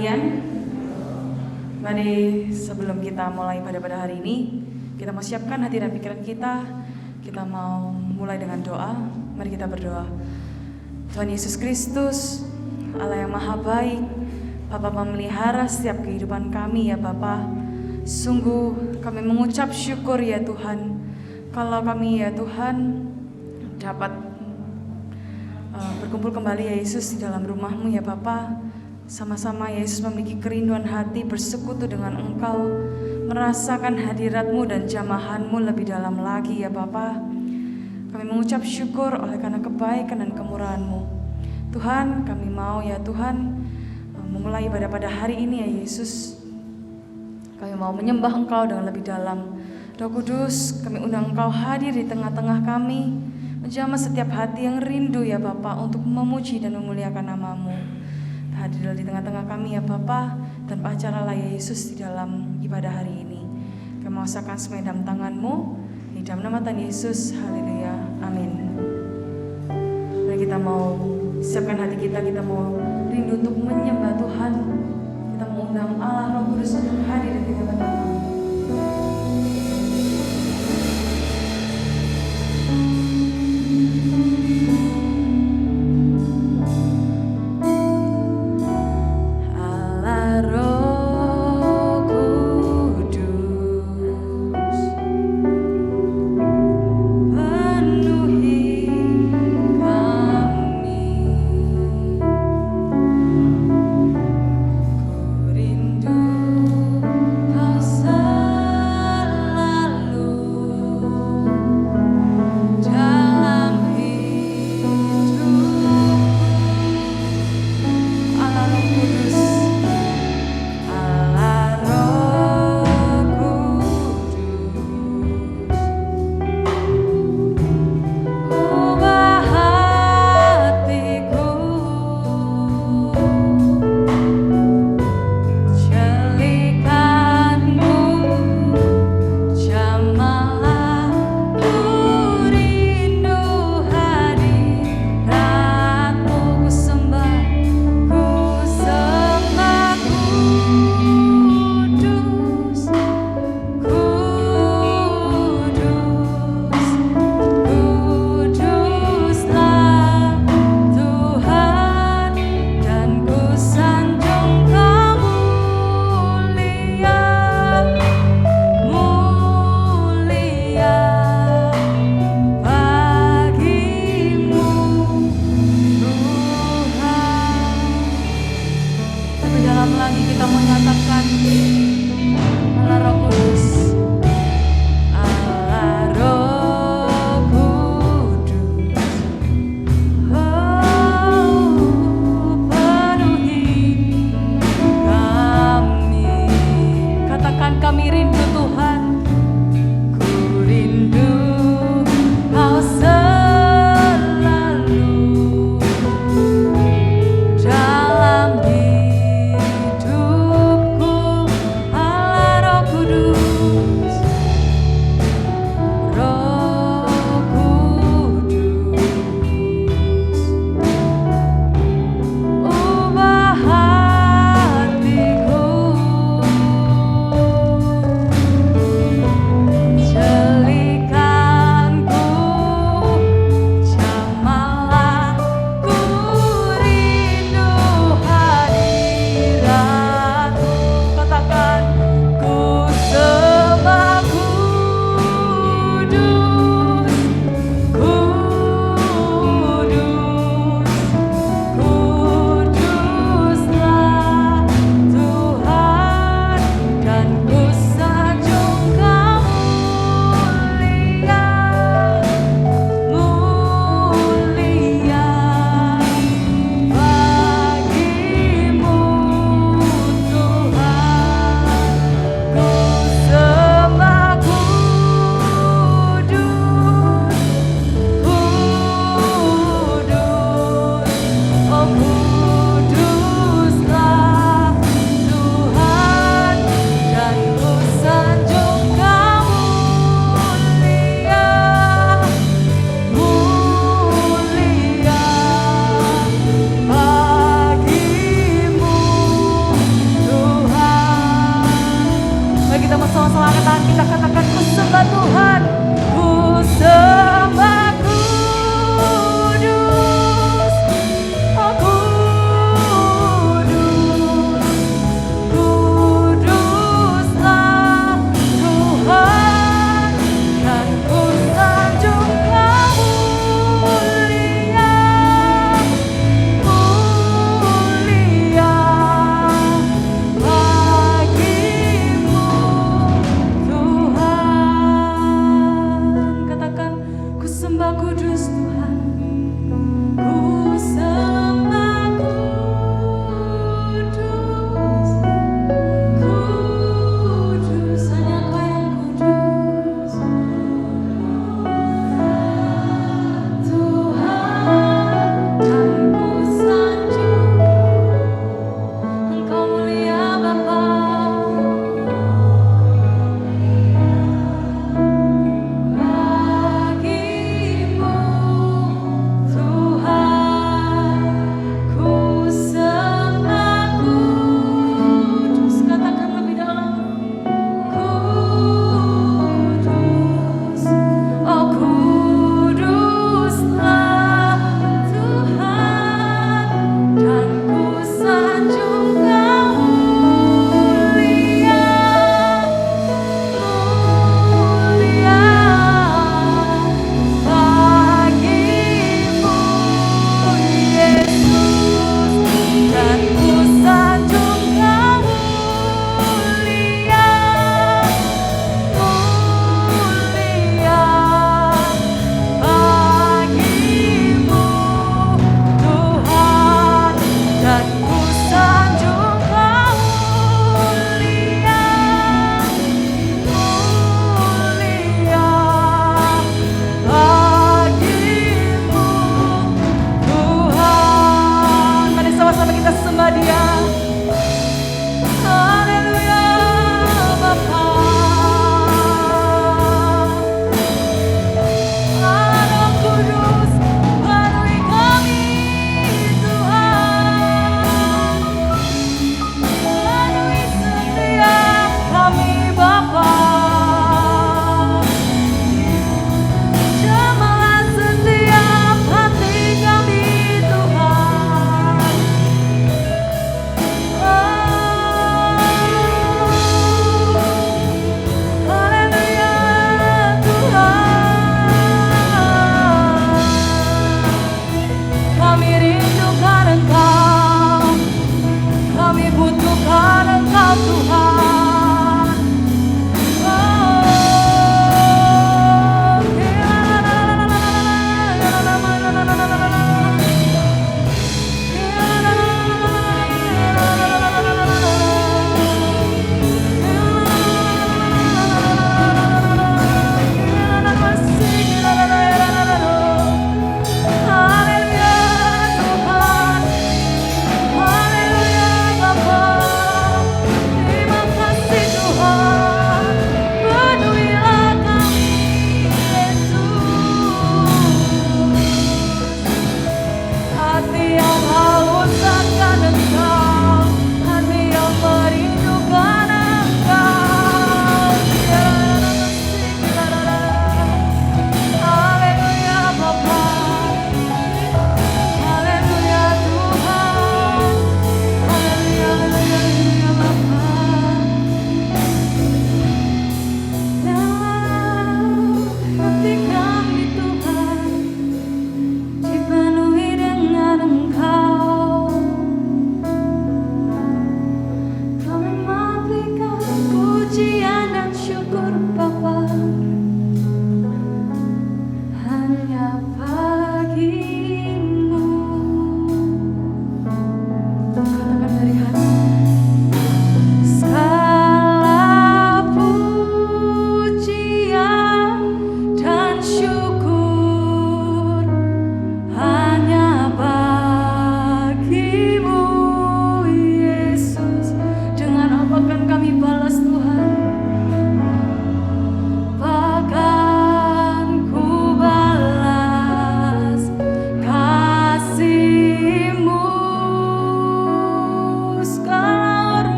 sekalian, mari sebelum kita mulai pada hari ini, kita mau siapkan hati dan pikiran kita. Kita mau mulai dengan doa. Mari kita berdoa. Tuhan Yesus Kristus, Allah yang maha baik, Bapa memelihara setiap kehidupan kami ya Bapa. Sungguh kami mengucap syukur ya Tuhan, kalau kami ya Tuhan dapat berkumpul kembali ya Yesus di dalam rumah-Mu ya Bapa. Sama-sama Yesus memiliki kerinduan hati bersekutu dengan Engkau, merasakan hadirat-Mu dan jamahan-Mu lebih dalam lagi ya Bapa. Kami mengucap syukur oleh karena kebaikan dan kemurahan-Mu. Tuhan, kami mau ya Tuhan memulai ibadah pada hari ini ya Yesus. Kami mau menyembah Engkau dengan lebih dalam. Roh Kudus, kami undang Engkau hadir di tengah-tengah kami, menjamah setiap hati yang rindu ya Bapa untuk memuji dan memuliakan nama-Mu. Hadirlah di tengah-tengah kami ya Bapa, dan pacaralah ya Yesus di dalam ibadah hari ini. Kami merasakan semua dalam tangan-Mu, di dalam nama Tuhan Yesus, haleluya, amin. Mari kita mau siapkan hati kita mau rindu untuk menyembah Tuhan. Kita mengundang Allah Roh Kudus untuk hadir di tengah-tengah kami. Dalam hidupku, Allah Roh Kudus.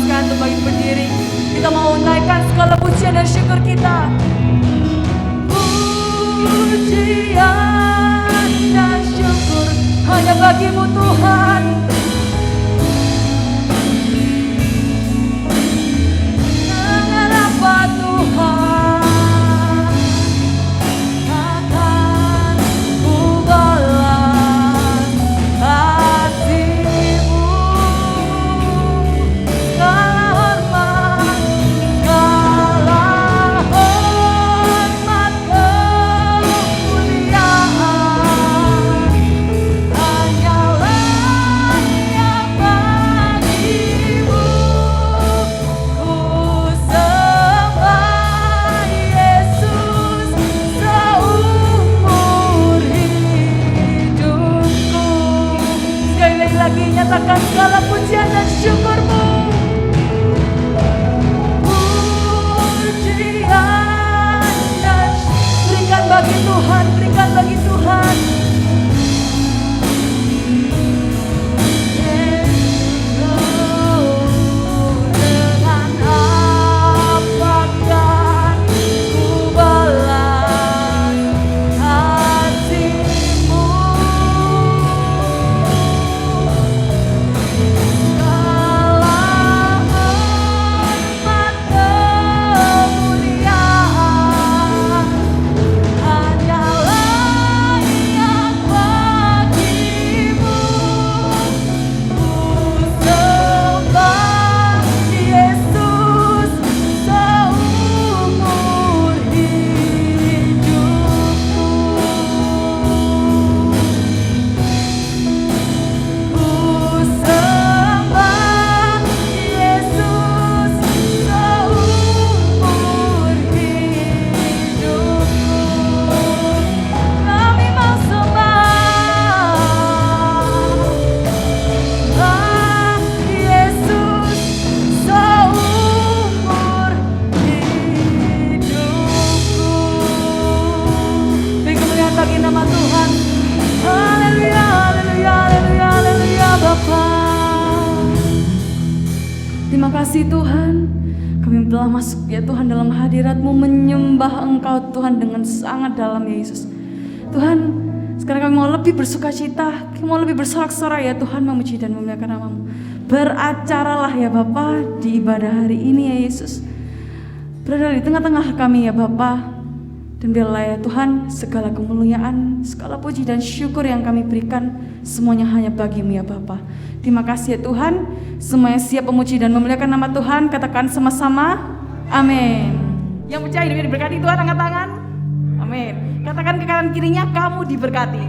sekalian untuk bagi berdiri. Kita mau naikkan segala pujian dan syukur kita. Pujian dan syukur hanya bagimu Tuhan. Dengan apa Tuhan akan ku balas kasih-Mu. Segala hormat, nyatakan segala pujian dan syukur-Mu. Pujian dan berikan bagi Tuhan, berikan bagi Tuhan. Dengan apakah ku balas kasih-Mu. Terima kasih Tuhan, kami telah masuk ya Tuhan dalam hadirat-Mu, menyembah Engkau Tuhan dengan sangat dalam ya Yesus. Tuhan, sekarang kami mau lebih bersuka cita, kami mau lebih bersorak-sorai ya Tuhan, memuji dan memuliakan nama-Mu. Beracaralah ya Bapa di ibadah hari ini ya Yesus. Berada di tengah-tengah kami ya Bapa. Dan biarlah ya Tuhan, segala kemuliaan, segala puji dan syukur yang kami berikan semuanya hanya bagi-Mu ya Bapa. Terima kasih ya Tuhan, semuanya siap memuji dan memuliakan nama Tuhan. Katakan sama-sama, amin. Yang percaya hidupnya diberkati Tuhan, angkat tangan. Amin. Katakan ke kanan kirinya, kamu diberkati.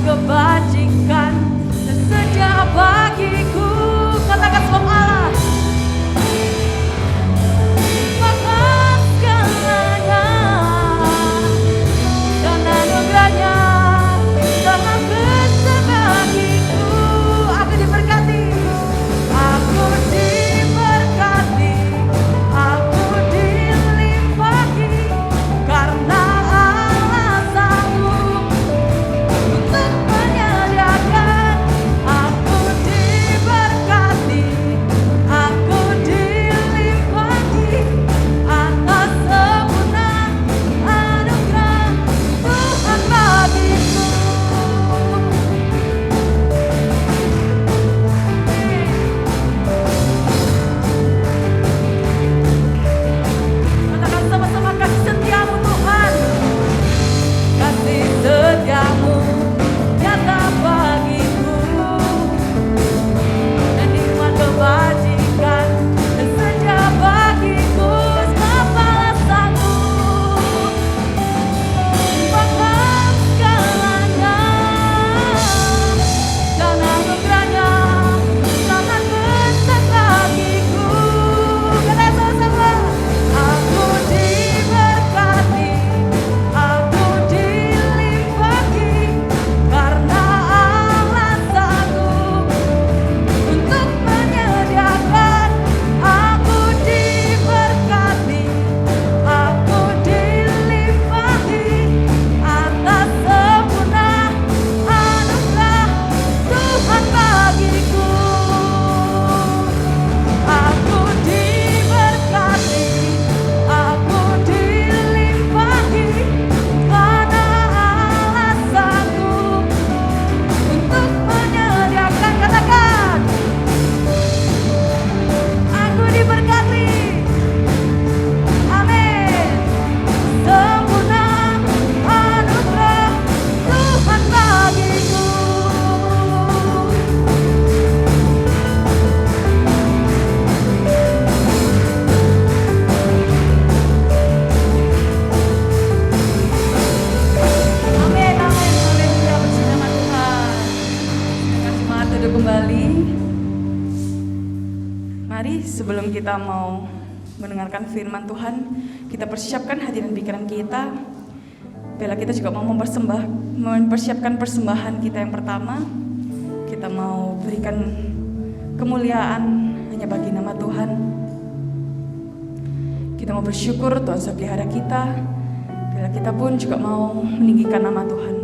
Kebajikan dan setia bagiku. Katakan sebab Allah Mari sebelum kita mau mendengarkan firman Tuhan, kita persiapkan hati dan pikiran kita. Bila kita juga mau mempersiapkan persembahan kita yang pertama. Kita mau berikan kemuliaan hanya bagi nama Tuhan. Kita mau bersyukur Tuhan sudah pelihara kita. Bila kita pun juga mau meninggikan nama Tuhan.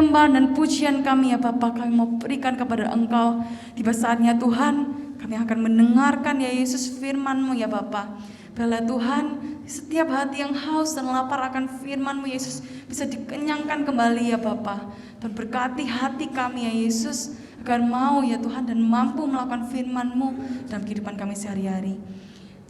penyembahan dan pujian kami ya Bapa, kami mau berikan kepada Engkau. Tiba saatnya Tuhan, kami akan mendengarkan ya Yesus firman-Mu ya Bapa. Biarlah Tuhan, setiap hati yang haus dan lapar akan firman-Mu Yesus bisa dikenyangkan kembali ya Bapa. Dan berkati hati kami ya Yesus, agar mau ya Tuhan dan mampu melakukan firman-Mu dalam kehidupan kami sehari-hari.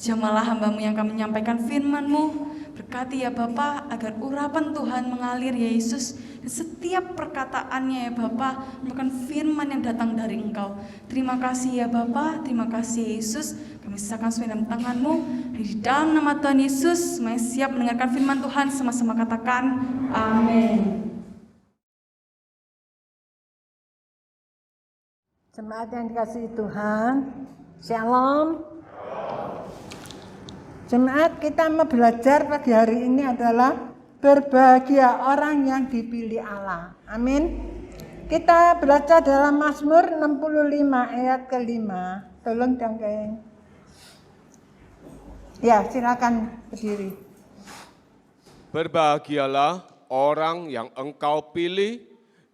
Jamahlah hamba-Mu yang akan menyampaikan firman-Mu. Berkati ya Bapa, agar urapan Tuhan mengalir ya Yesus. Dan setiap perkataannya ya Bapa merupakan firman yang datang dari Engkau. Terima kasih ya Bapa, terima kasih Yesus. Kami serahkan semuanya dalam tangan-Mu. Di dalam nama Tuhan Yesus, semuanya siap mendengarkan firman Tuhan. Sama-sama katakan, amin. Jemaat yang dikasihi Tuhan, Shalom. Jemaat, kita mau belajar pagi hari ini adalah berbahagia orang yang dipilih Allah. Amin. Kita belajar dalam Mazmur 65 ayat ke-5. Tolong dangkeng. Ya, silakan berdiri. Berbahagialah orang yang Engkau pilih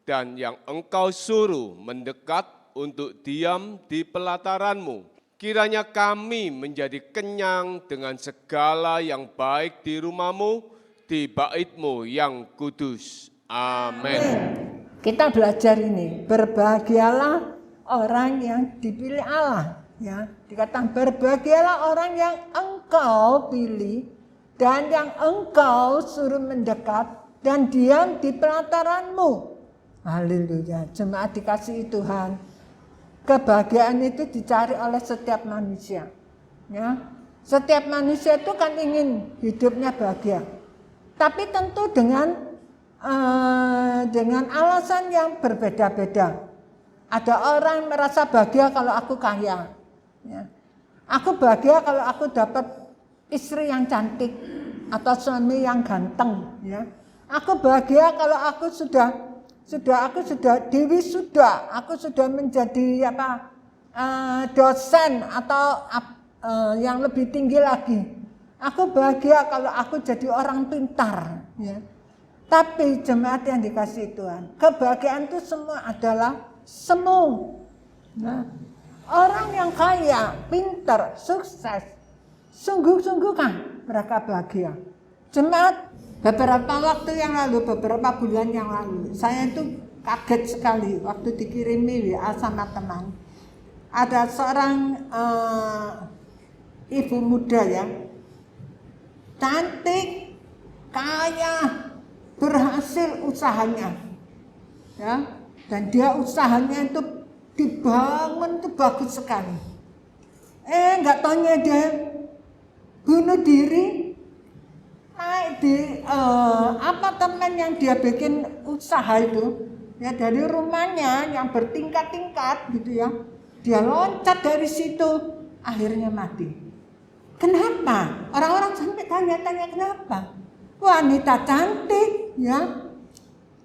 dan yang Engkau suruh mendekat untuk diam di pelataran-Mu. Kiranya kami menjadi kenyang dengan segala yang baik di rumah-Mu, di bait-Mu yang kudus. Amin. Kita belajar ini, berbahagialah orang yang dipilih Allah. Ya, dikatakan berbahagialah orang yang Engkau pilih dan yang Engkau suruh mendekat dan diam di pelataran-Mu. Haleluya. Jemaat dikasihi Tuhan. Kebahagiaan itu dicari oleh setiap manusia. Ya, setiap manusia itu kan ingin hidupnya bahagia, tapi tentu dengan alasan yang berbeda-beda. Ada orang merasa bahagia kalau aku kaya. Ya. Aku bahagia kalau aku dapat istri yang cantik atau suami yang ganteng. Ya. Aku bahagia kalau aku sudah diwisuda, aku sudah menjadi dosen atau yang lebih tinggi lagi. Aku bahagia kalau aku jadi orang pintar. Ya. Tapi jemaat yang dikasihi Tuhan, kebahagiaan itu semua adalah semu. Nah, orang yang kaya, pintar, sukses, sungguh-sungguh kan mereka bahagia. Jemaat, beberapa waktu yang lalu, beberapa bulan yang lalu, saya itu kaget sekali waktu dikirimi WA sama teman. Ada seorang ibu muda ya, cantik, kaya, berhasil usahanya, ya, dan dia usahanya itu dibangun itu bagus sekali. Nggak taunya dia bunuh diri. Naik di apartemen yang dia bikin usaha itu, ya, dari rumahnya yang bertingkat-tingkat gitu ya, dia loncat dari situ, akhirnya mati. Kenapa? Orang-orang sampai tanya-tanya kenapa? Wanita cantik, ya,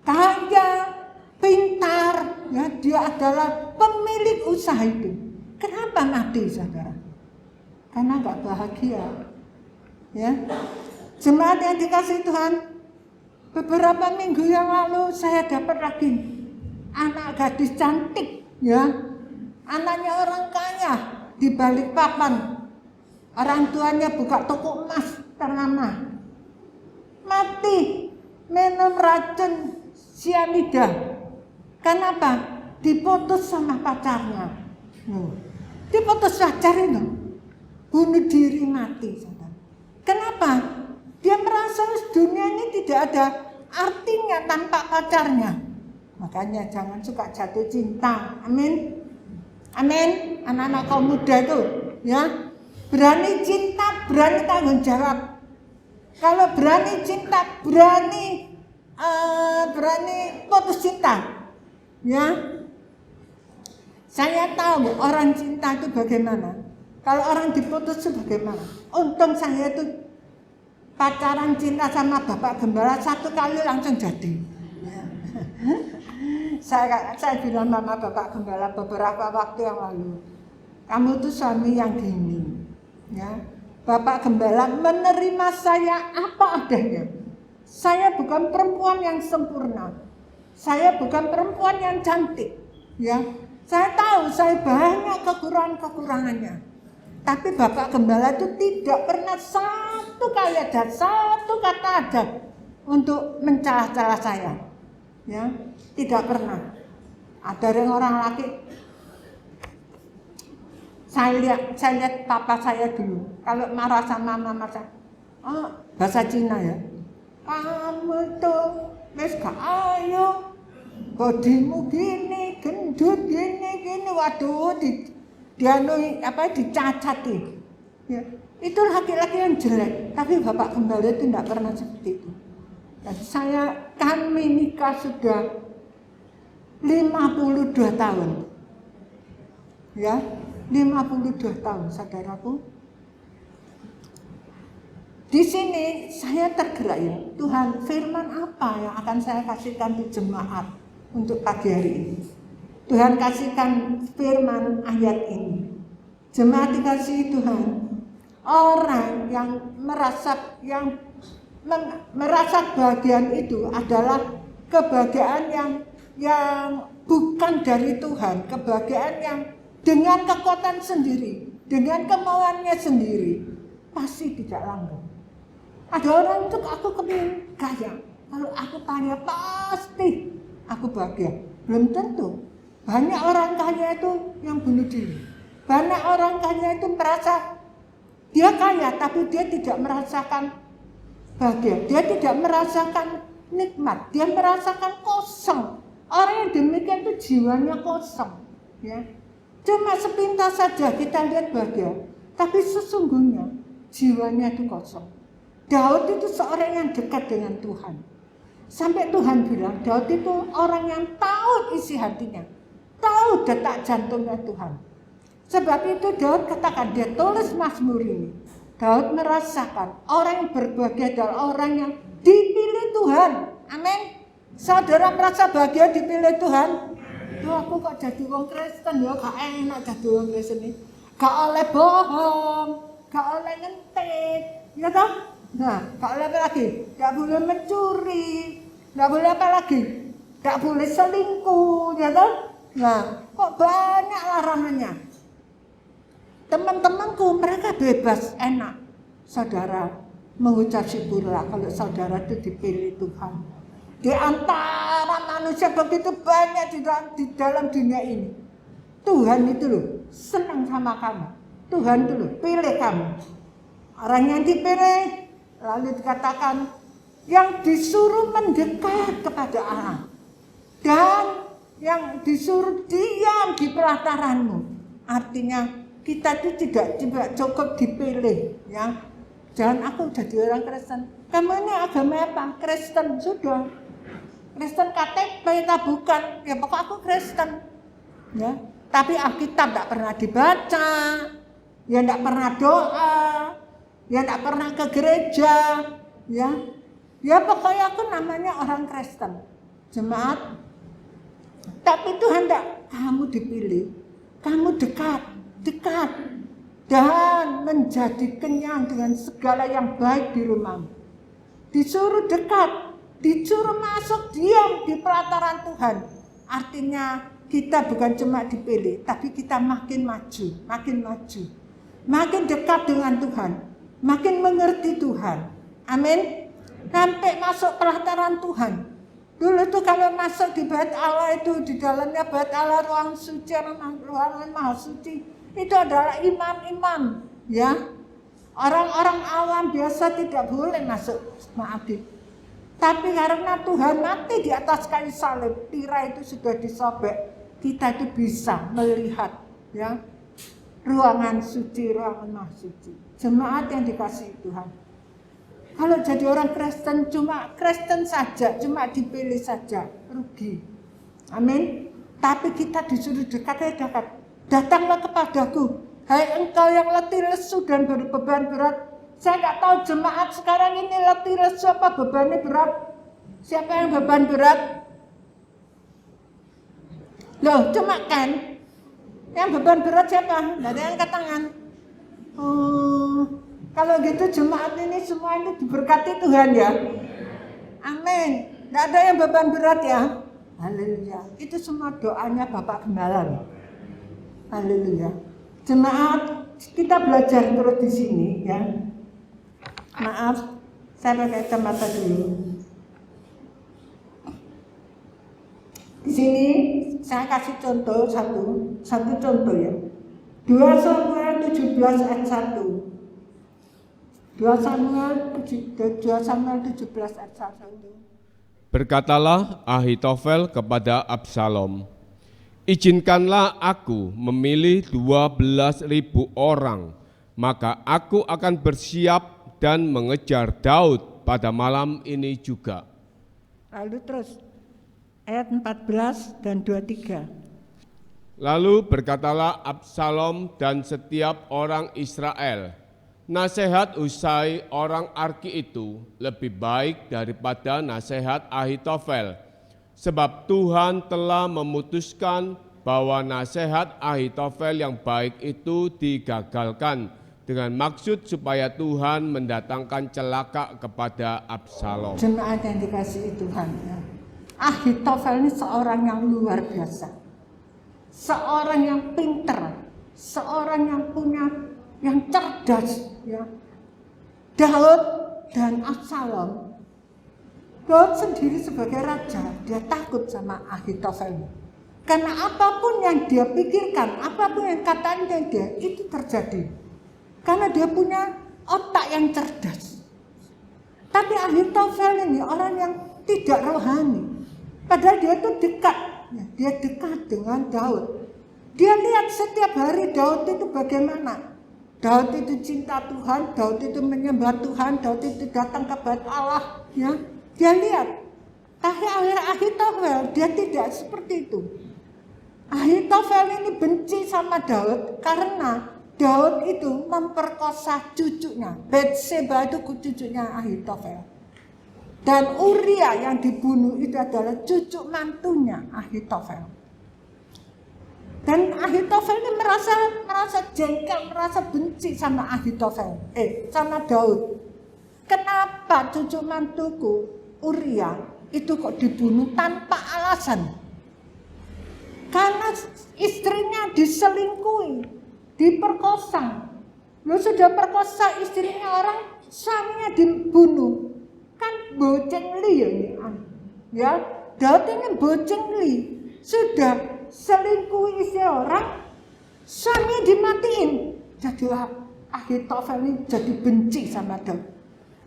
kaya, pintar, ya, dia adalah pemilik usaha itu. Kenapa mati, saudara? Karena nggak bahagia, ya. Jemaat yang dikasihi Tuhan, beberapa minggu yang lalu saya dapat lagi anak gadis cantik, ya, anaknya orang kaya di Balikpapan. Orang tuanya buka toko emas ternama, mati minum racun sianida. Kenapa? Diputus sama pacarnya. Diputus pacar itu, bunuh diri mati. Kenapa? Dia merasa dunia ini tidak ada artinya tanpa pacarnya. Makanya jangan suka jatuh cinta. Amin. Amin. Anak-anak kaum muda itu, ya, berani cinta, berani tanggung jawab. Kalau berani cinta, berani putus cinta. Ya. Saya tahu orang cinta itu bagaimana. Kalau orang diputus itu bagaimana. Untung saya itu pacaran cinta sama Bapak Gembala 1 kali langsung jadi. Saya bilang sama Bapak Gembala beberapa waktu yang lalu, kamu tuh suami yang gini, ya. Bapak Gembala menerima saya apa adanya. Saya bukan perempuan yang sempurna. Saya bukan perempuan yang cantik, ya. Saya tahu saya banyak kekurangannya. Tapi Bapak Gembala itu tidak pernah satu kali aja, satu kata aja untuk mencela-cela saya. Ya, tidak pernah. Ada orang laki, saya lihat papa saya dulu. Kalau marah sama mama saya, bahasa Cina ya. Kamu tuh wis gak ayo. Bodimu gini, gendut gini, waduh dicacati. Ya, itu laki-laki yang jelek, tapi Bapak Gembala itu tidak pernah seperti itu. Dan kami nikah sudah 52 tahun. Ya, 52 tahun, saudaraku. Di sini saya tergerak ya, Tuhan, firman apa yang akan saya kasihkan di jemaat untuk pagi hari ini? Tuhan kasihkan firman ayat ini. Jemaat dikasihi Tuhan, orang yang merasa bahagian itu adalah kebahagiaan yang bukan dari Tuhan, kebahagiaan yang dengan kekuatan sendiri, dengan kemauannya sendiri, pasti tidak langgeng. Ada orang itu aku kepingin kaya, kalau aku kaya pasti aku bahagia. Belum tentu. Banyak orang kaya itu yang bunuh diri. Banyak orang kaya itu merasa dia kaya, tapi dia tidak merasakan bahagia. Dia tidak merasakan nikmat. Dia merasakan kosong. Orang yang demikian itu jiwanya kosong. Ya. Cuma sepintas saja kita lihat bahagia, tapi sesungguhnya jiwanya itu kosong. Daud itu seorang yang dekat dengan Tuhan. Sampai Tuhan bilang, Daud itu orang yang tahu isi hatinya, tahu detak jantungnya Tuhan. Sebab itu Daud katakan, dia tulis Mazmur ini. Daud merasakan orang yang berbahagia adalah orang yang dipilih Tuhan. Amin. Saudara merasa bahagia dipilih Tuhan? Duh, aku kok jadi wong Kristen ya, gak enak jadi wong Kristen ini. Gak oleh bohong, gak oleh ngentit, ya kan? Nah, gak boleh apa lagi? Gak boleh mencuri, gak boleh apa lagi? Gak boleh selingkuh, ya kan? Nah, kok banyak larangannya. Teman-temanku mereka bebas, enak. Saudara mengucap syukurlah kalau saudara itu dipilih Tuhan. Di antara manusia begitu banyak di dalam dunia ini, Tuhan itu loh senang sama kamu. Tuhan itu loh pilih kamu. Orang yang dipilih lalu dikatakan yang disuruh mendekat kepada Allah dan yang disuruh diam di pelataranmu. Artinya kita itu tidak cukup dipilih, ya. Jangan aku jadi orang Kristen. Kamu ini agama apa? Kristen, sudah. Kristen KTP kita bukan. Ya pokok aku Kristen. Ya. Tapi Alkitab tidak pernah dibaca, ya tidak pernah doa, ya tidak pernah ke gereja, ya. Ya pokoknya aku namanya orang Kristen. Jemaat. Tapi Tuhan tidak, kamu dipilih, kamu dekat dan menjadi kenyang dengan segala yang baik di rumahmu. Disuruh dekat, disuruh masuk diam di pelataran Tuhan. Artinya kita bukan cuma dipilih, tapi kita makin maju, makin dekat dengan Tuhan, makin mengerti Tuhan. Amin. Sampai masuk pelataran Tuhan. Dulu tuh kalau masuk di bait Allah itu, di dalamnya bait Allah, ruang suci, ruangan maha suci, itu adalah imam-imam, ya. Orang-orang awam biasa tidak boleh masuk, maaf. Tapi karena Tuhan mati di atas kayu salib, tirai itu sudah disobek, kita itu bisa melihat, ya, ruangan suci, ruangan maha suci. Jemaat yang dikasihi Tuhan. Kalau jadi orang Kristen cuma Kristen saja, cuma dipilih saja, rugi. Amin. Tapi kita disuruh dekat. Datanglah kepadaku, hai engkau yang letih lesu dan berbeban berat. Saya nggak tahu jemaat sekarang ini letih lesu apa bebannya berat. Siapa yang beban berat? Loh, cuma kan yang beban berat siapa? Nggak ada yang angkat tangan. Kalau gitu jemaat ini semua ini diberkati Tuhan ya. Amin. Nggak ada yang beban berat ya. Haleluya. Itu semua doanya Bapak Gembala. Haleluya. Jemaat, kita belajar terus di sini ya. Maaf, saya pakai kacamata dulu. Di sini saya kasih contoh satu contoh ya. 2 Samuel 17 ayat 1. 2 Samuel 17 ayat 1. Berkatalah Ahitofel kepada Absalom, izinkanlah aku memilih 12.000 orang, maka aku akan bersiap dan mengejar Daud pada malam ini juga. Lalu terus ayat 14 dan 23. Lalu berkatalah Absalom dan setiap orang Israel, nasihat Husai orang Arki itu lebih baik daripada nasihat Ahitofel, sebab Tuhan telah memutuskan bahwa nasihat Ahitofel yang baik itu digagalkan dengan maksud supaya Tuhan mendatangkan celaka kepada Absalom. Jemaat yang dikasihi Tuhan ya. Ahitofel ini seorang yang luar biasa. Seorang yang pintar, seorang yang yang cerdas ya. Daud dan Absalom. Daud sendiri sebagai raja, dia takut sama Ahitofel. Karena apapun yang dia pikirkan, apapun yang katanya dia, itu terjadi. Karena dia punya otak yang cerdas. Tapi Ahitofel ini orang yang tidak rohani. Padahal dia itu dekat. Dia dekat dengan Daud. Dia lihat setiap hari Daud itu bagaimana. Daud itu cinta Tuhan, Daud itu menyembah Tuhan, Daud itu datang kepada Allah. Ya, dia lihat. Tapi Ahitofel dia tidak seperti itu. Ahitofel ini benci sama Daud karena Daud itu memperkosa cucunya. Batseba itu cucunya Ahitofel. Dan Uria yang dibunuh itu adalah cucu mantunya Ahitofel. Dan Ahitofel ini merasa jengkel, merasa benci sama sama Daud. Kenapa cucu mantuku Uria itu kok dibunuh tanpa alasan? Karena istrinya diselingkuhi, diperkosa. Lu sudah perkosa istrinya orang, suaminya dibunuh. Kan boceng li ya, Daud ini boceng li, sudah selingkuhi istri orang, suaminya dimatiin. Jadi Ahitofel ini jadi benci sama Daud.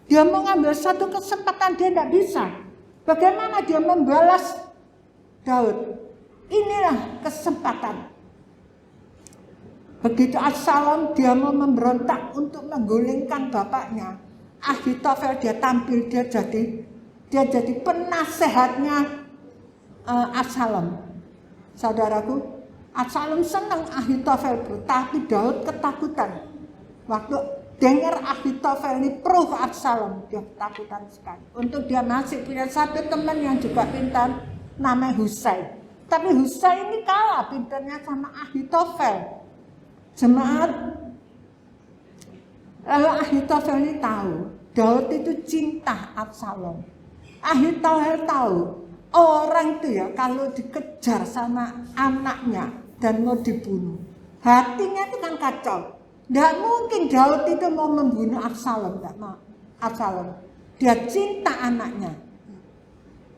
Dia mau ngambil satu kesempatan, dia tidak bisa. Bagaimana dia membalas Daud? Inilah kesempatan. Begitu Absalom dia mau memberontak untuk menggulingkan bapaknya, Ahitofel dia tampil, dia jadi penasehatnya Absalom. Saudaraku, Absalom senang Ahitofel, tapi Daud ketakutan. Waktu dengar Ahitofel ini pro Absalom, dia ketakutan sekali. Untuk dia masih punya satu teman yang juga pintar, namanya Husai. Tapi Husai ini kalah pintarnya sama Ahitofel. Jemaat, lalu Ahitofel ini tahu Daud itu cinta Absalom. Ahitofel tahu orang itu ya kalau dikejar sama anaknya dan mau dibunuh, hatinya itu kan kacau. Tidak mungkin Daud itu mau membunuh Absalom, tidak mau. Absalom, dia cinta anaknya.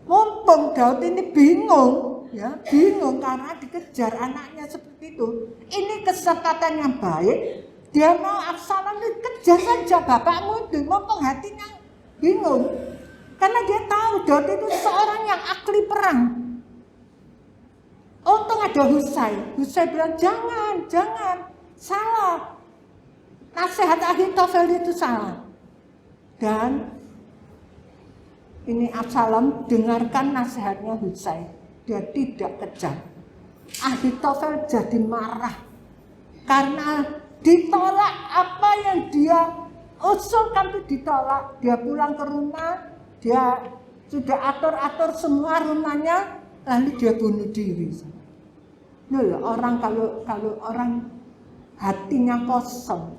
Mumpung Daud ini bingung, ya bingung karena dikejar anaknya seperti itu. Ini kesempatan yang baik. Dia mau Absalom itu kejar saja bapakmu itu, mumpung hatinya bingung. Karena dia tahu Daud itu seorang yang ahli perang. Untung ada Husai. Husai bilang jangan, salah. Nasihat Ahitofel itu salah. Dan ini Absalom dengarkan nasihatnya Husai. Dia tidak kejar. Ahitofel jadi marah. Karena ditolak apa yang dia usulkan itu ditolak. Dia pulang ke rumah, dia sudah atur-atur semua rumahnya, lalu dia bunuh diri. Loh, orang kalau orang hatinya kosong,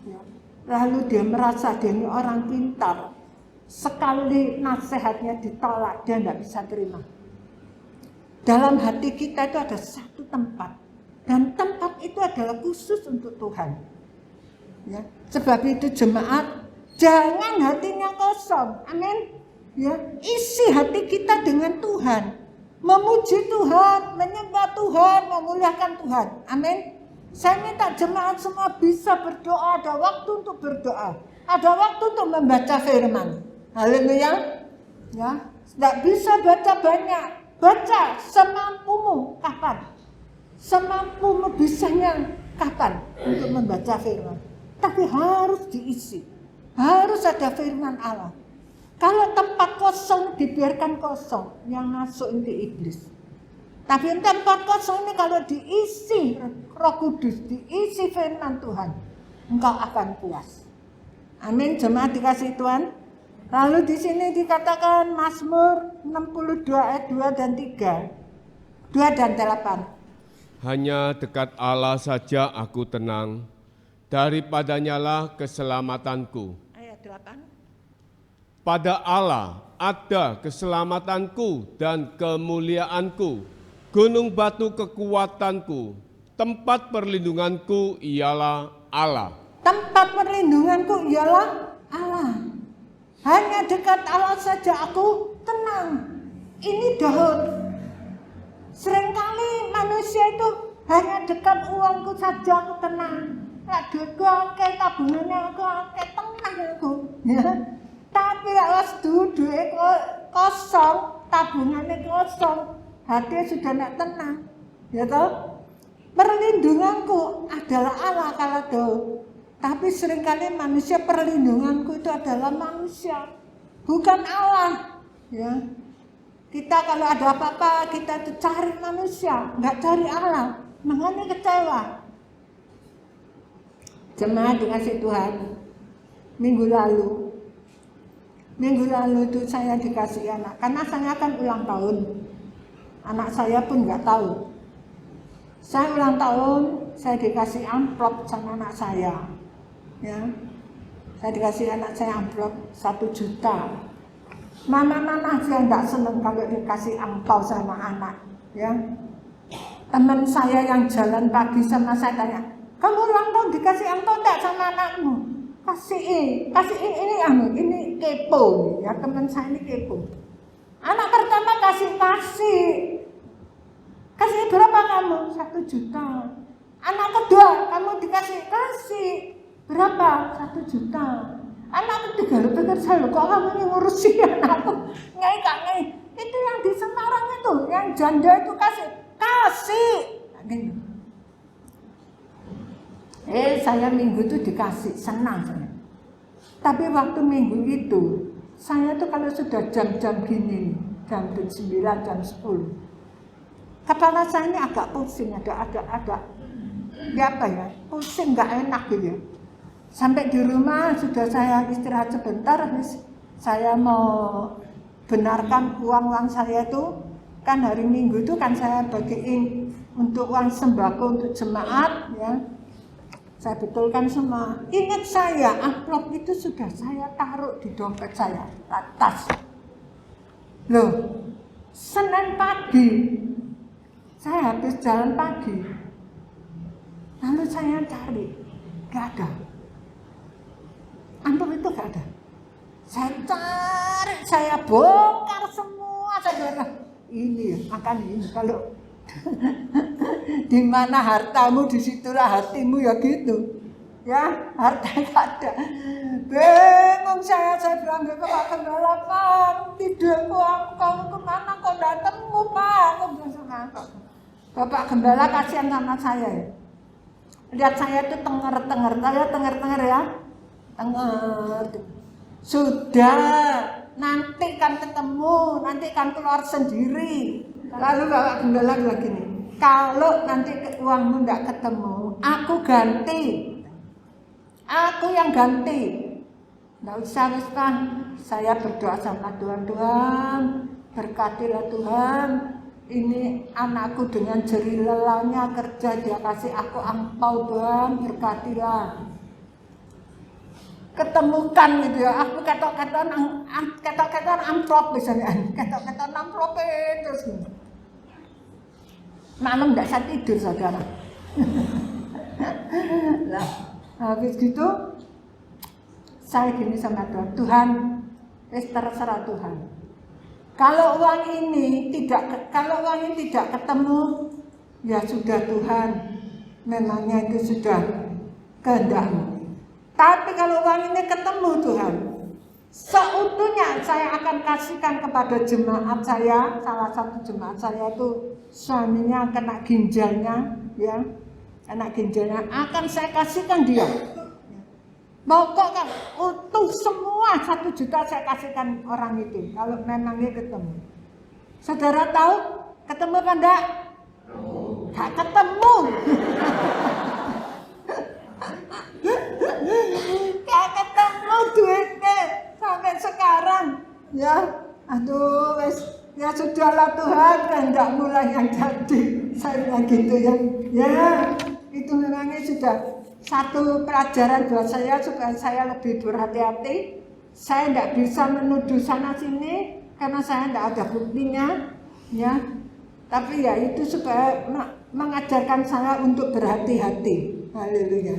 ya, lalu dia merasa dia ini orang pintar, sekali nasihatnya ditolak dia tidak bisa terima. dalam hati kita itu ada satu tempat, dan tempat itu adalah khusus untuk Tuhan. Ya, sebab itu jemaat, jangan hatinya kosong. Amin. Ya, isi hati kita dengan Tuhan, memuji Tuhan, menyembah Tuhan, memuliakan Tuhan. Amin. Saya minta jemaat semua bisa berdoa, ada waktu untuk berdoa, ada waktu untuk membaca firman. Haleluya. Ya, tidak bisa baca banyak, baca semampumu. Kapan? Semampumu bisanya kapan untuk membaca firman? Tapi harus diisi, harus ada firman Allah. Kalau tempat kosong dibiarkan kosong, yang masuk itu iblis. Tapi tempat kosong ini kalau diisi Roh Kudus, diisi firman Tuhan, engkau akan puas. Amin, jemaat dikasih Tuhan. Lalu di sini dikatakan Mazmur 62 ayat 2 dan 3. 2 dan 8. Hanya dekat Allah saja aku tenang, daripadanyalah keselamatanku. Ayat 8. Pada Allah ada keselamatanku dan kemuliaanku, gunung batu kekuatanku, tempat perlindunganku ialah Allah. Tempat perlindunganku ialah Allah. Hanya dekat Allah saja aku tenang. Ini Daud. Seringkali manusia itu hanya dekat uangku saja aku tenang. Lek duitku akeh, tabungannya aku akeh, tenang aku. Ya. Tapi awas duit kosong, tabungannya kosong, hati sudah tidak tenang. Ya toh? Perlindunganku adalah Allah kalau Daud. Tapi seringkali manusia perlindunganku itu adalah manusia, bukan Allah. Ya. Kita kalau ada apa-apa kita itu cari manusia, nggak cari Allah. Makanya kecewa. Jemaat dikasih Tuhan, minggu lalu itu saya dikasih anak, karena saya kan ulang tahun. Anak saya pun nggak tahu. Saya ulang tahun, saya dikasih amplop sama anak saya. Ya, saya dikasih anak saya amplop 1 juta. Mana sih yang nggak seneng kalau dikasih angpau sama anak? Ya, teman saya yang jalan pagi sama saya tanya, kamu ulang tahun dikasih angpau enggak sama anakmu? Kasihin ini kepo nih, ya teman saya ini kepo. Anak pertama kasih berapa kamu? 1 juta. Anak kedua kamu kasih berapa? 1 juta. Anak ketiga lu pikir saya kok kamu yang ngurusin anakku? Ngai. Itu yang di Semarang itu, yang janda itu kasih. Saya minggu itu dikasih, senang saya. Tapi waktu minggu itu, saya tuh kalau sudah jam-jam gini, jam 9, jam 10, kepala saya ini agak pusing, pusing, nggak enak gitu ya. Sampai di rumah sudah saya istirahat sebentar, saya mau benarkan uang saya itu, kan hari Minggu itu kan saya bagiin untuk uang sembako untuk jemaat, ya. Saya betulkan semua. Ingat saya, amplop itu sudah saya taruh di dompet saya, tas. Loh, Senin pagi, saya habis jalan pagi. Lalu saya cari, gak ada. Amplop itu gak ada. Saya cari, saya bongkar semua, saudara. Ini, makan ini, kalau di mana hartamu disitulah hatimu, ya gitu. Ya, harta gak ada. Bingung saya bilang ke Pak Gembala, Pak, tidurku kamu kemana kok datangmu, Pak? Aku bilang sama Bapak Gembala kasihan sama saya ya. Lihat saya itu tenger ya. Sudah, nanti kan ketemu, nanti kan keluar sendiri. Lalu Bapak Gembala bilang gini, kalau nanti uangmu tidak ketemu, aku ganti. Aku yang ganti. Tidak usah, Pak. Saya berdoa sama Tuhan, berkatilah Tuhan. Ini anakku dengan jeri lelahnya kerja, dia kasih aku angpau, Tuhan, berkatilah. Ketemukan gitu ya, aku ketok-ketok amplop misalnya, ketok-ketok amplop terus gitu. malam tidak bisa tidur saudara. Lah, habis gitu saya gini sama Tuhan, Tuhan, terserah Tuhan. Kalau uang ini tidak ketemu, ya sudah Tuhan, memangnya itu sudah kehendak-Mu. Tapi kalau uang ini ketemu Tuhan, seutuhnya saya akan kasihkan kepada jemaat saya. Salah satu jemaat saya itu suaminya kena ginjalnya, ya, kena ginjalnya, akan saya kasihkan dia. Pokoknya utuh semua 1 juta saya kasihkan orang itu kalau memang dia ketemu. Saudara tahu ketemu apa enggak? Gak ketemu. Gak ketemu duitnya sampai sekarang. Ya, aduh, ya sudahlah Tuhan, kehendak-Mu lah yang jadi. Saya bilang gitu ya. Ya, itu memangnya sudah satu pelajaran buat saya supaya saya lebih berhati-hati. Saya tidak bisa menuduh sana sini karena saya tidak ada buktinya, ya. Tapi ya itu supaya mengajarkan saya untuk berhati-hati. Haleluya.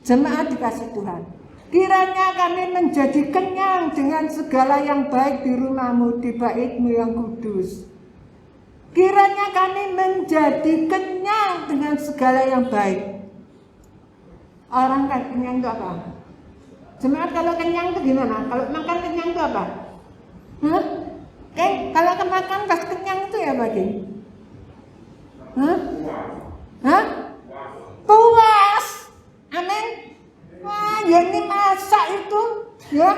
Jemaat dikasih Tuhan. Kiranya kami menjadi kenyang dengan segala yang baik di rumah-Mu, di bait-Mu yang kudus. Kiranya kami menjadi kenyang dengan segala yang baik. Orang kan kenyang itu apa? Jemaat kalau kenyang itu gimana? Kalau makan kenyang itu apa? Kalau makan pas kenyang itu ya bagi? Puas. Amin. Wah, ya ini masak itu, ya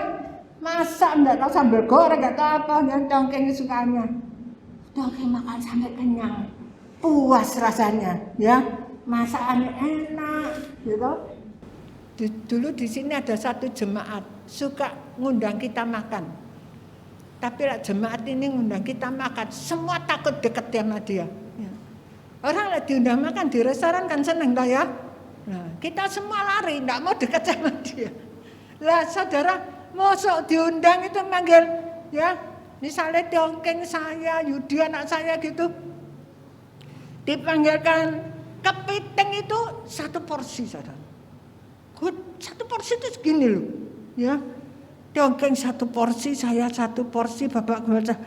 masak enggak tahu sambal goreng enggak tahu apa, yang congkeng sukanya. Congkeng makan sampai kenyang, puas rasanya, ya masakannya enak, gitu. Dulu di sini ada satu jemaat suka ngundang kita makan. Tapi lah jemaat ini ngundang kita makan, semua takut deket sama dia. Ya. Orang lah diundang makan di restoran kan seneng lah ya. Nah, kita semua lari, tidak mau dekat sama dia. Lah saudara, mosok diundang itu manggil, ya, misalnya dongkeng saya, Yudi anak saya gitu, dipanggilkan kepiting itu 1 porsi saudara. 1 porsi itu segini loh, ya. Dongkeng 1 porsi, saya 1 porsi, bapak keluarga.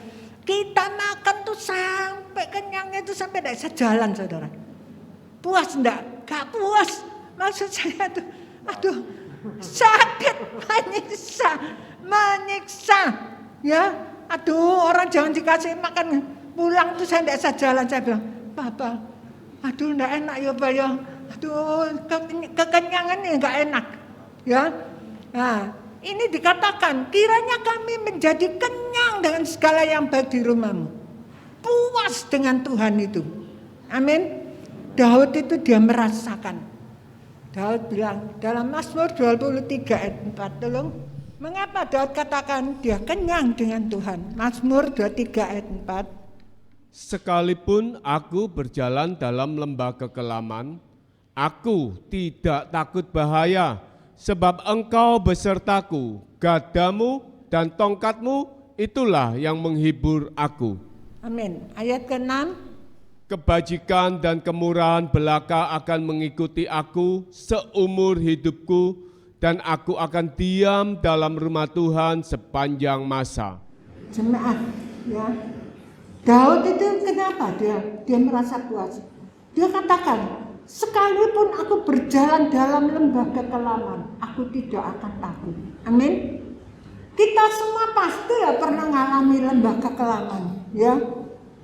Kita makan tuh sampai kenyangnya itu sampai tidak bisa jalan saudara. Puas enggak? Gak puas. Maksud saya tuh, aduh, sakit, menyiksa, ya. Aduh, orang jangan dikasih makan, pulang tuh saya tidak bisa jalan. Saya bilang, Papa, aduh, enggak enak ya Pak ya. Aduh, kekenyangannya enggak enak, ya. Nah, ini dikatakan, kiranya kami menjadi kenyang dengan segala yang baik di rumah-Mu. Puas dengan Tuhan itu. Amin. Daud itu dia merasakan. Daud bilang dalam Mazmur 23 ayat 4, tolong. Mengapa Daud katakan dia kenyang dengan Tuhan? Mazmur 23 ayat 4. Sekalipun aku berjalan dalam lembah kekelaman, aku tidak takut bahaya, sebab Engkau besertaku, gadamu dan tongkatmu itulah yang menghibur aku. Amin. Ayat ke-6. Kebajikan dan kemurahan belaka akan mengikuti aku seumur hidupku, dan aku akan diam dalam rumah Tuhan sepanjang masa. Jemaat, ya. Daud itu kenapa dia merasa puas? Dia katakan, sekalipun aku berjalan dalam lembah kekelaman, aku tidak akan takut. Amin. Kita semua pasti ya pernah mengalami lembah kekelaman, ya.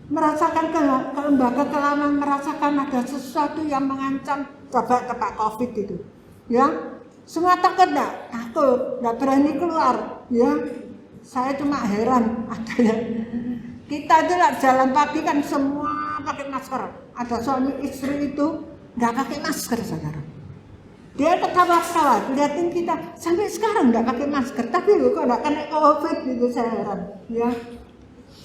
Merasakan lembah kekelaman, merasakan ada sesuatu yang mengancam, coba tempat COVID itu, ya. Semua takut enggak? Takut, enggak berani keluar, ya. Saya cuma heran, ada yang kita itu lah jalan pagi kan semua pakai masker. Ada suami istri itu enggak pakai masker, saudara. Dia ketawa-ketawa, liatin kita sampai sekarang enggak pakai masker, tapi loh kok enggak kena COVID gitu, saya heran, ya.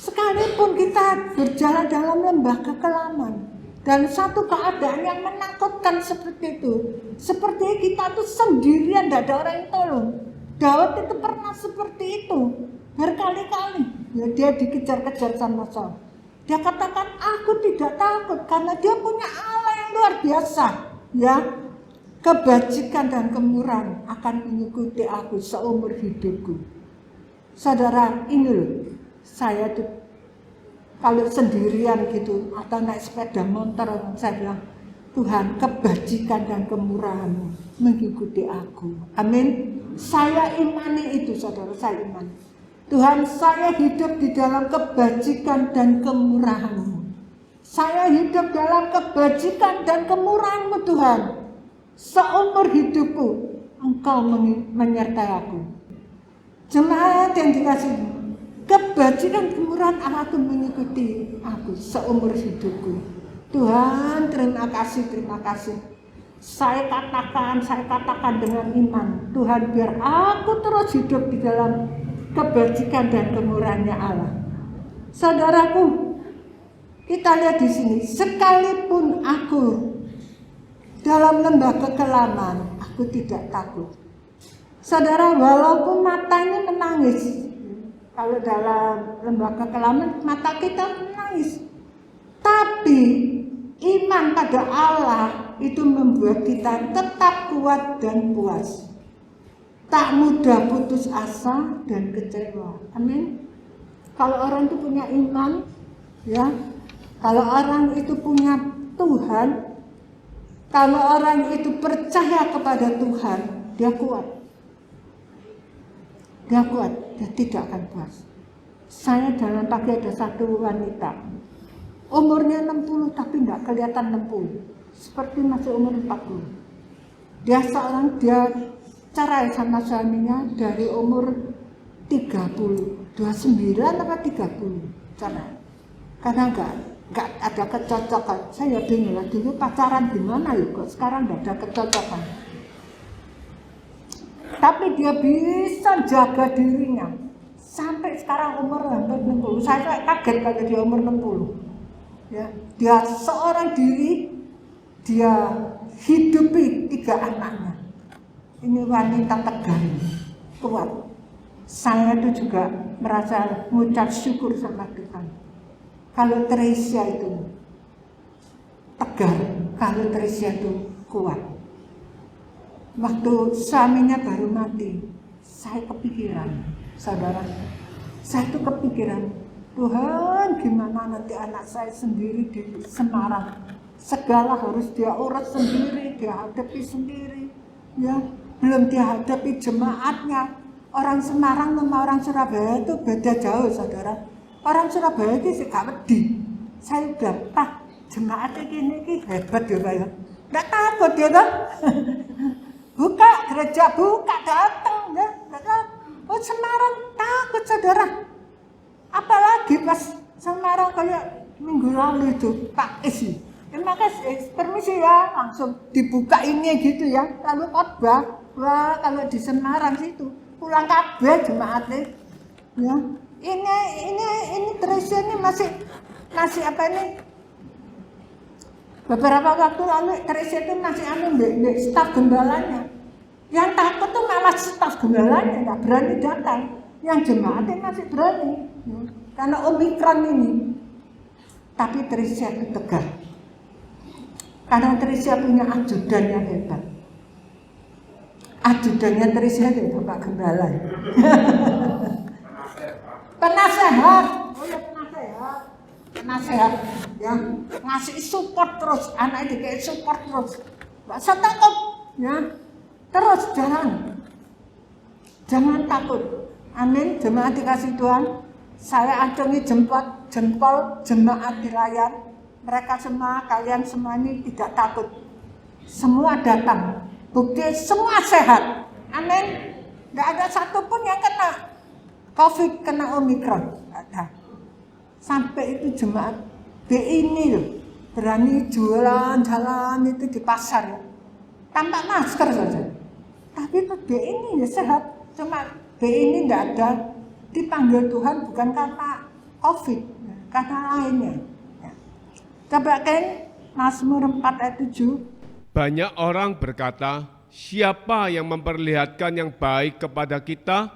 Sekalipun kita berjalan dalam lembah kekelaman dan satu keadaan yang menakutkan seperti itu, seperti kita tuh sendirian, tidak ada orang yang tolong. Daud itu pernah seperti itu berkali-kali. Ya, dia dikejar-kejar sama Saul, Dia katakan, aku tidak takut karena dia punya Allah yang luar biasa. Ya, kebajikan dan kemurahan akan mengikuti aku seumur hidupku. Saudara, ini loh, saya tuh kalau sendirian gitu atau naik sepeda motor, saya bilang, Tuhan, kebajikan dan kemurahan-Mu mengikuti aku. Amin. Saya imani itu, saudara, saya imani. Tuhan, saya hidup di dalam kebajikan dan kemurahan-Mu. Saya hidup dalam kebajikan dan kemurahan-Mu, Tuhan. Seumur hidupku, Engkau menyertai aku. Jemaat yang dikasihi, kebajikan kemurahan Allah itu mengikuti aku seumur hidupku. Tuhan, terima kasih, terima kasih. Saya katakan dengan iman, Tuhan, biar aku terus hidup di dalam kebajikan dan kemurahan-Nya Allah. Saudaraku, kita lihat di sini, sekalipun aku dalam lembah kekelaman, aku tidak takut. Saudara, walaupun mata ini menangis, kalau dalam lembah kekelaman mata kita menangis, tapi iman pada Allah itu membuat kita tetap kuat dan puas, tak mudah putus asa dan kecewa. Amin. Kalau orang itu punya iman, ya, kalau orang itu punya Tuhan, kalau orang itu percaya kepada Tuhan, dia kuat. Dia kuat, dia tidak akan puas. Saya dalam pagi ada satu wanita, umurnya 60 tapi tidak kelihatan 60, seperti masih umur 40. Dia cerai sama suaminya dari umur 30, 29 atau 30 cerai. Karena enggak ada kecocokan. Saya bingung lah, dulu pacaran gimana ya kok sekarang enggak ada kecocokan. Tapi dia bisa jaga dirinya sampai sekarang umur hampir 60. Saya kaget kalau dia umur 60. Ya, dia seorang diri, dia hidupi 3 anaknya. Ini wanita tegar, kuat. Saya itu juga merasa mengucap syukur sama Tuhan. Kalau Teresia itu tegar, kalau Teresia itu kuat. Waktu suaminya baru mati, saya kepikiran, saudara. Saya itu kepikiran, Tuhan, gimana nanti anak saya sendiri di Semarang. Segala harus dia urus sendiri, dia hadapi sendiri. Ya, belum dia hadapi jemaatnya. Orang Semarang sama orang Surabaya itu beda jauh, saudara. Orang Surabaya itu sih gak wedi. Saya bilang, Pak, jemaatnya gini hebat ya Pak ya. Gak takut ya kan? Buka gereja, buka datang ya. Oh Semarang takut, saudara. Apalagi pas Semarang kayak minggu lalu itu Pak Isi. Makasih, permisi ya, langsung dibuka ini gitu ya. Lalu khotbah, wah kalau di Semarang situ pulang kabeh jemaatnya. Ya, ini Teresia ini masih apa ini? Beberapa waktu lalu Teresia itu masih staf gembalanya. Yang takut tuh malah staf gembalanya, nggak berani datang. Yang jemaatnya masih berani, ya. Karena Omikron ini. Tapi Teresia itu tegar. Karena Teresia punya ajudan yang hebat. Ajudannya Teresia itu Bapak Gembala. Penasehat. Oh ya penasehat. Penasehat ya, ngasih support terus, anak dikasih support terus. Enggak usah takut ya. Terus jangan takut. Amin. Jemaat dikasih Tuhan. Saya acungi jempol jemaat di layar. Mereka semua, kalian semua ini tidak takut. Semua datang. Bukti semua sehat. Amin. Enggak ada satupun yang kena COVID, kena Omikron. Enggak ada. Sampai itu jemaat B ini loh, berani jalan itu di pasar ya. Tanpa masker saja. Tapi itu B ini ya sehat. Cuma B ini enggak ada dipanggil Tuhan bukan karena COVID, karena lainnya. Coba kan Mazmur 4 ayat 7. Banyak orang berkata, siapa yang memperlihatkan yang baik kepada kita?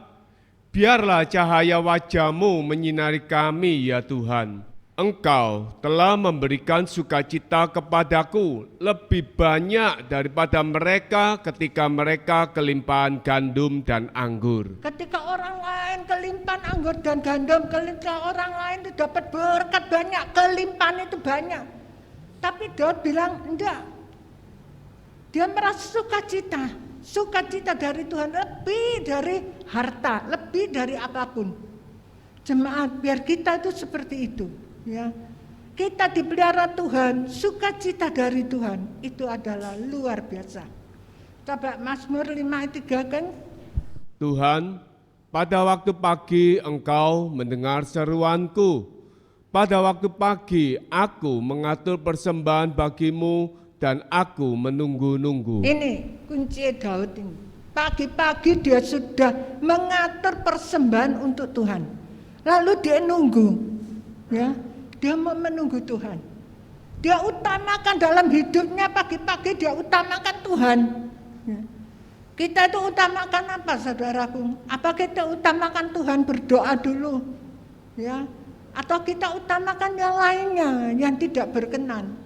Biarlah cahaya wajah-Mu menyinari kami ya Tuhan. Engkau telah memberikan sukacita kepadaku lebih banyak daripada mereka ketika mereka kelimpahan gandum dan anggur. Ketika orang lain kelimpahan anggur dan gandum, ketika orang lain itu dapat berkat banyak, kelimpahan itu banyak. Tapi Daud bilang enggak. Dia merasa sukacita. Sukacita dari Tuhan lebih dari harta, lebih dari apapun. Jemaat, biar kita itu seperti itu. Ya, kita dipelihara Tuhan, sukacita dari Tuhan itu adalah luar biasa. Coba Mazmur 5:3 kan? Tuhan, pada waktu pagi Engkau mendengar seruanku. Pada waktu pagi aku mengatur persembahan bagimu dan aku menunggu-nunggu. Ini kunci Daud ini. Pagi-pagi dia sudah mengatur persembahan untuk Tuhan. Lalu dia nunggu, ya. Dia mau menunggu Tuhan. Dia utamakan dalam hidupnya pagi-pagi dia utamakan Tuhan. Ya. Kita itu utamakan apa, saudaraku? Apa kita utamakan Tuhan berdoa dulu, ya? Atau kita utamakan yang lainnya yang tidak berkenan?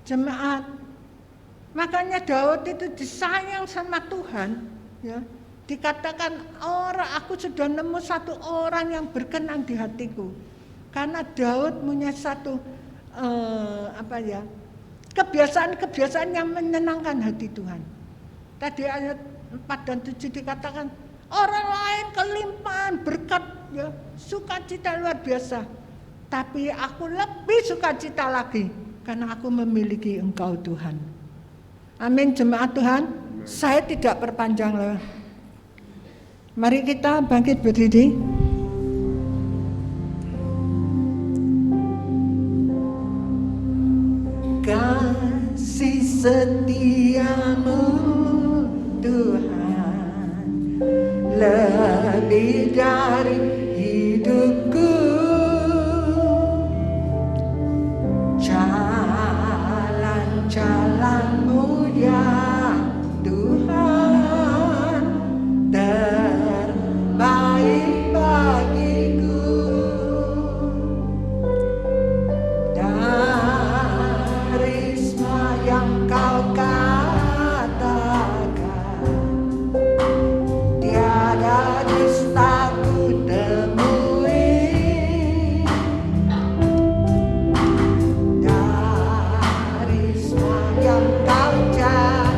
Jemaat, makanya Daud itu disayang sama Tuhan, ya. Dikatakan aku sudah nemu satu orang yang berkenan di hatiku. Karena Daud punya satu kebiasaan-kebiasaan yang menyenangkan hati Tuhan. Tadi ayat 4 dan 7 dikatakan orang lain kelimpahan berkat, ya, sukacita luar biasa. Tapi aku lebih sukacita lagi karena aku memiliki Engkau Tuhan. Amin jemaat Tuhan. Saya tidak perpanjang lah. Mari kita bangkit berdiri. Kasih setiamu Tuhan lebih dari hidupku, jalan-jalanmu ya Tuhan terbaik bagiku. Dari semua yang kau katakan, tiada dusta ku temui. Dari semua yang kau janjikan,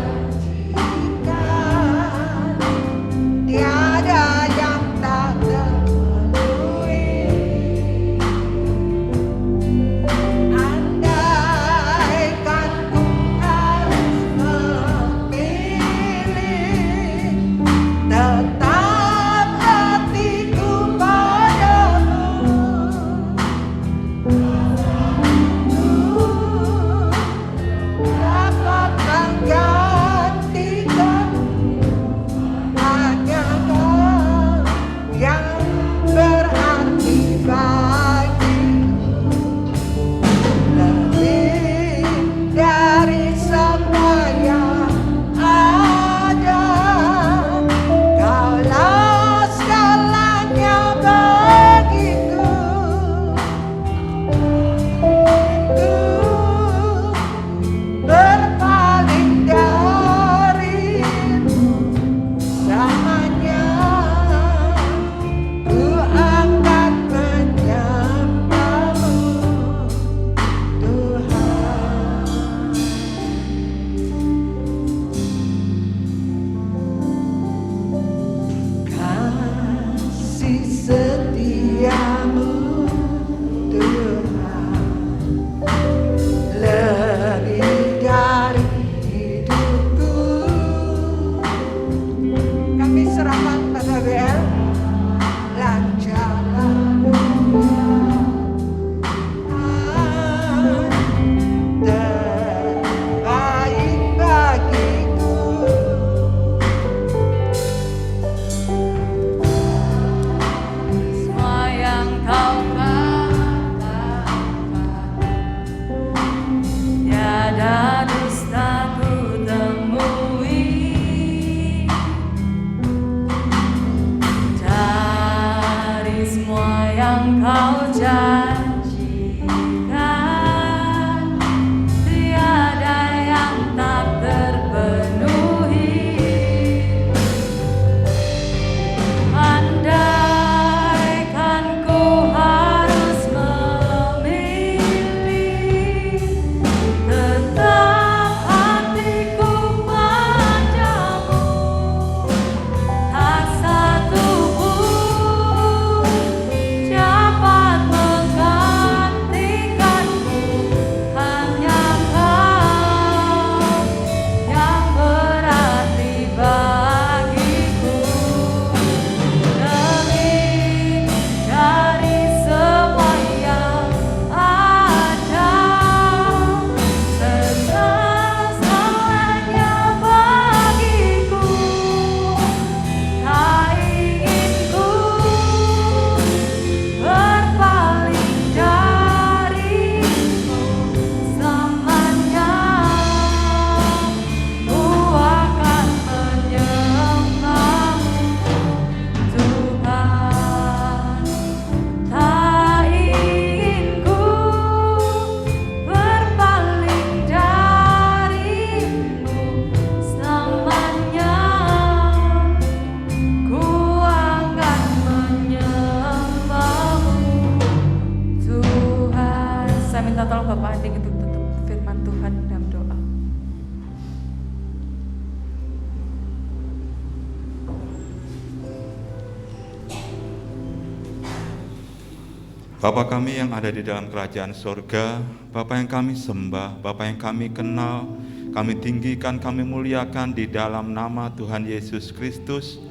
Bapa kami yang ada di dalam kerajaan sorga, Bapa yang kami sembah, Bapa yang kami kenal, kami tinggikan, kami muliakan di dalam nama Tuhan Yesus Kristus,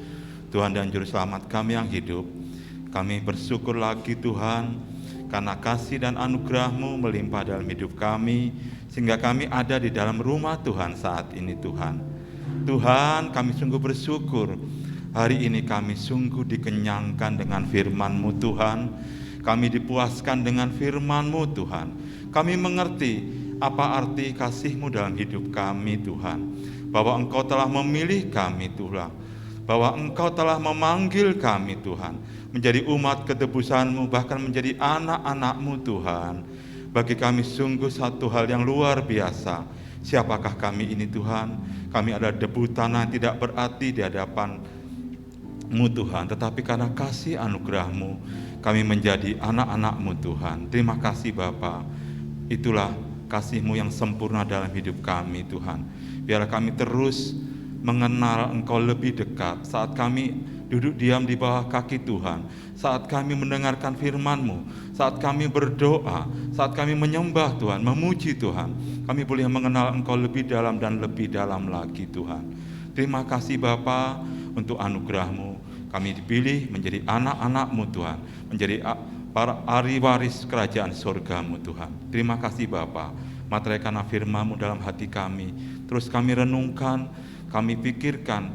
Tuhan dan Juru Selamat kami yang hidup. Kami bersyukur lagi Tuhan, karena kasih dan anugerah-Mu melimpah dalam hidup kami, sehingga kami ada di dalam rumah Tuhan saat ini Tuhan. Tuhan, kami sungguh bersyukur, hari ini kami sungguh dikenyangkan dengan firman-Mu Tuhan. Kami dipuaskan dengan firman-Mu Tuhan. Kami mengerti apa arti kasih-Mu dalam hidup kami Tuhan. Bahwa Engkau telah memilih kami Tuhan. Bahwa Engkau telah memanggil kami Tuhan. Menjadi umat ketebusan-Mu, bahkan menjadi anak-anak-Mu Tuhan. Bagi kami sungguh satu hal yang luar biasa. Siapakah kami ini Tuhan? Kami adalah debu tanah tidak berarti di hadapan-Mu Tuhan. Tetapi karena kasih anugerah-Mu, kami menjadi anak-anak-Mu Tuhan. Terima kasih Bapa. Itulah kasih-Mu yang sempurna dalam hidup kami Tuhan. Biarlah kami terus mengenal Engkau lebih dekat saat kami duduk diam di bawah kaki Tuhan, saat kami mendengarkan firman-Mu, saat kami berdoa, saat kami menyembah Tuhan, memuji Tuhan. Kami boleh mengenal Engkau lebih dalam dan lebih dalam lagi Tuhan. Terima kasih Bapa untuk anugerah-Mu. Kami dipilih menjadi anak-anak-Mu Tuhan, menjadi para ahli waris kerajaan surga-Mu Tuhan. Terima kasih Bapa, materaikan firman-Mu dalam hati kami. Terus kami renungkan, kami pikirkan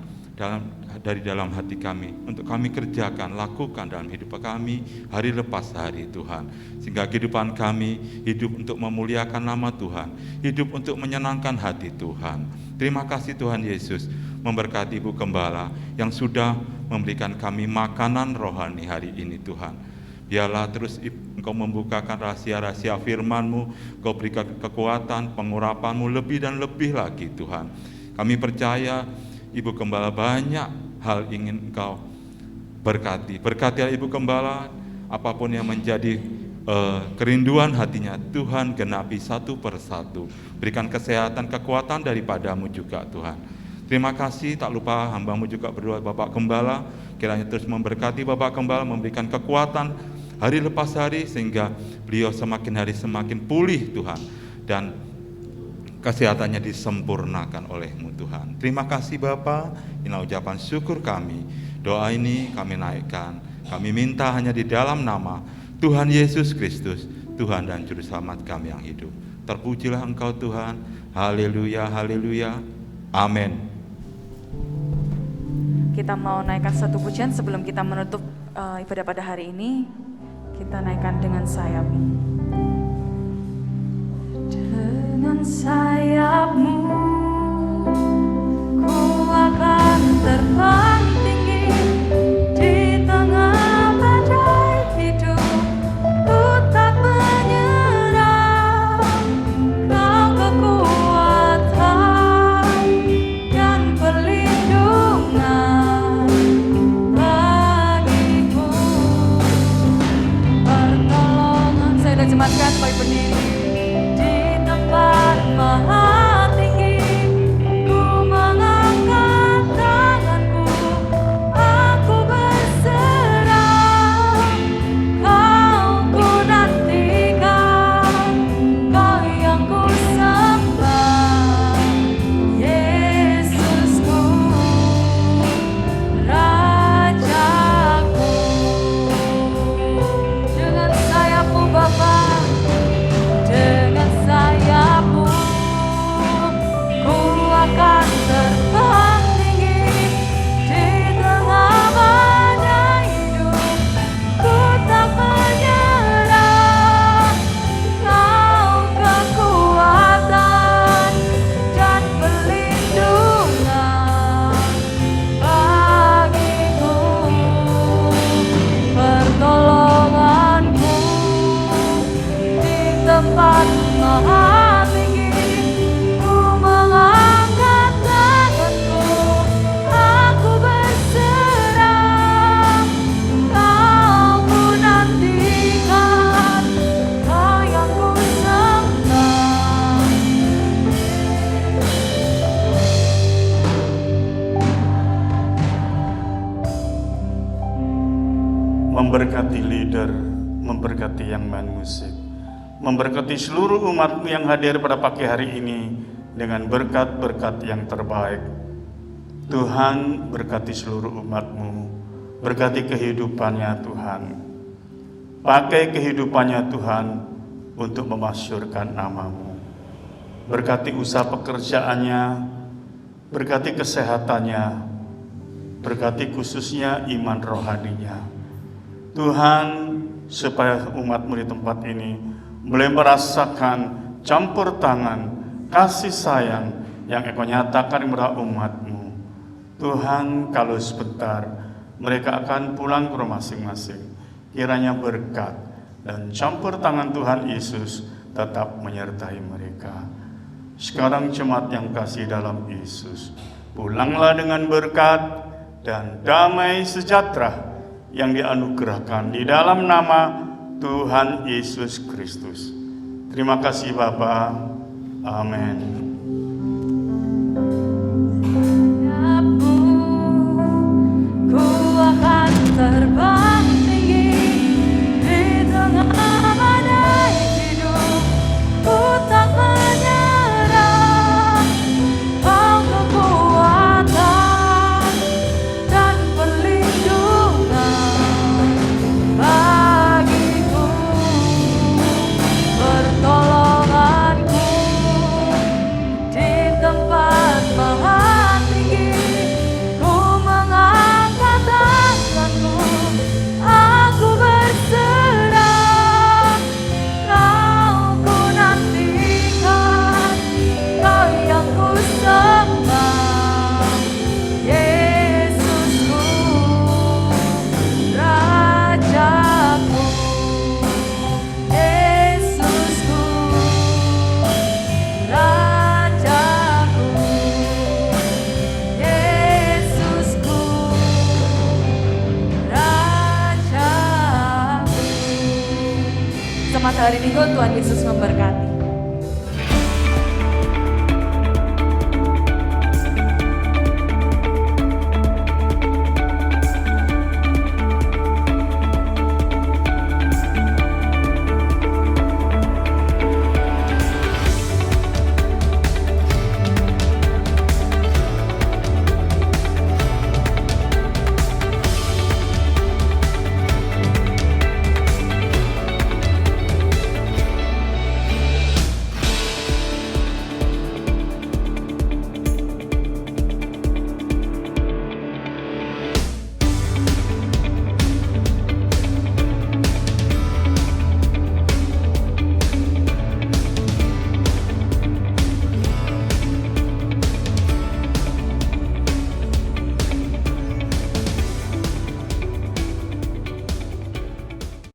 dari dalam hati kami, untuk kami kerjakan, lakukan dalam hidup kami hari lepas hari Tuhan. Sehingga kehidupan kami hidup untuk memuliakan nama Tuhan, hidup untuk menyenangkan hati Tuhan. Terima kasih Tuhan Yesus, memberkati Ibu Gembala yang sudah memberikan kami makanan rohani hari ini Tuhan. Biarlah terus Engkau membukakan rahasia-rahasia firman-Mu, Engkau berikan kekuatan, pengurapan-Mu lebih dan lebih lagi Tuhan. Kami percaya Ibu Gembala banyak hal ingin Engkau berkati. Berkatilah Ibu Gembala, apapun yang menjadi kerinduan hatinya, Tuhan genapi satu persatu. Berikan kesehatan, kekuatan daripada-Mu juga Tuhan. Terima kasih, tak lupa hamba-Mu juga berdoa Bapak Gembala, kiranya terus memberkati Bapak Gembala, memberikan kekuatan hari lepas hari, sehingga beliau semakin hari semakin pulih Tuhan, dan kesehatannya disempurnakan oleh-Mu Tuhan. Terima kasih Bapa, inilah ucapan syukur kami. Doa ini kami naikkan, kami minta hanya di dalam nama Tuhan Yesus Kristus, Tuhan dan Juru Selamat kami yang hidup. Terpujilah Engkau Tuhan, haleluya, haleluya, amin. Kita mau naikkan satu pujian sebelum kita menutup ibadah pada hari ini. Kita naikkan dengan sayap-Mu. Dengan sayap-Mu ku akan terbang tinggi di tengah badai hidup. Ku tak menyerah, Kau kekuatan dan perlindungan bagiku. Pertolongan, saya sudah jemaatkan baik berdiri. Di tempat maha tinggi ku mengangkat tanganku, aku berserah. Kau ku nantikan, Kau yang ku sembah, Yesusku, Rajaku. Dengan sayap-Mu Bapa, dengan sayap-Mu ku akan terbang tinggi di tengah badai hidup. Ku tak menyerah, Kau kekuatan dan perlindungan bagiku. Pertolonganku di tempat maha tinggi, ku mengangkat tanganku, aku berserah. Kau ku nantikan, Kau yang ku sembah. Memberkati leader, memberkati yang main musik, memberkati seluruh umat-Mu yang hadir pada pagi hari ini dengan berkat-berkat yang terbaik. Tuhan, berkati seluruh umat-Mu, berkati kehidupannya Tuhan. Pakai kehidupannya Tuhan untuk memasyurkan nama-Mu. Berkati usaha pekerjaannya, berkati kesehatannya, berkati khususnya iman rohaninya. Tuhan, supaya umat-Mu di tempat ini boleh merasakan campur tangan, kasih sayang yang Engkau nyatakan kepada umat-Mu. Tuhan, kalau sebentar mereka akan pulang ke rumah masing-masing, kiranya berkat dan campur tangan Tuhan Yesus tetap menyertai mereka. Sekarang jemaat yang kasih dalam Yesus, pulanglah dengan berkat dan damai sejahtera yang dianugerahkan di dalam nama Tuhan Yesus Kristus. Terima kasih Bapa. Amin. Ku akan terbang tinggi di tengah badai hidup. Ku tak menyerah. Kau kekuatan dan perlindungan bagiku, pertolonganku di tempat maha tinggi. Ku mengangkat tanganku, aku berserah. Kau ku nantikan, Kau yang ku sembah, Yesusku, Rajaku, Yesusku, Rajaku, Yesusku, Rajaku. Selamat hari Minggu, Tuhan Yesus memberkati.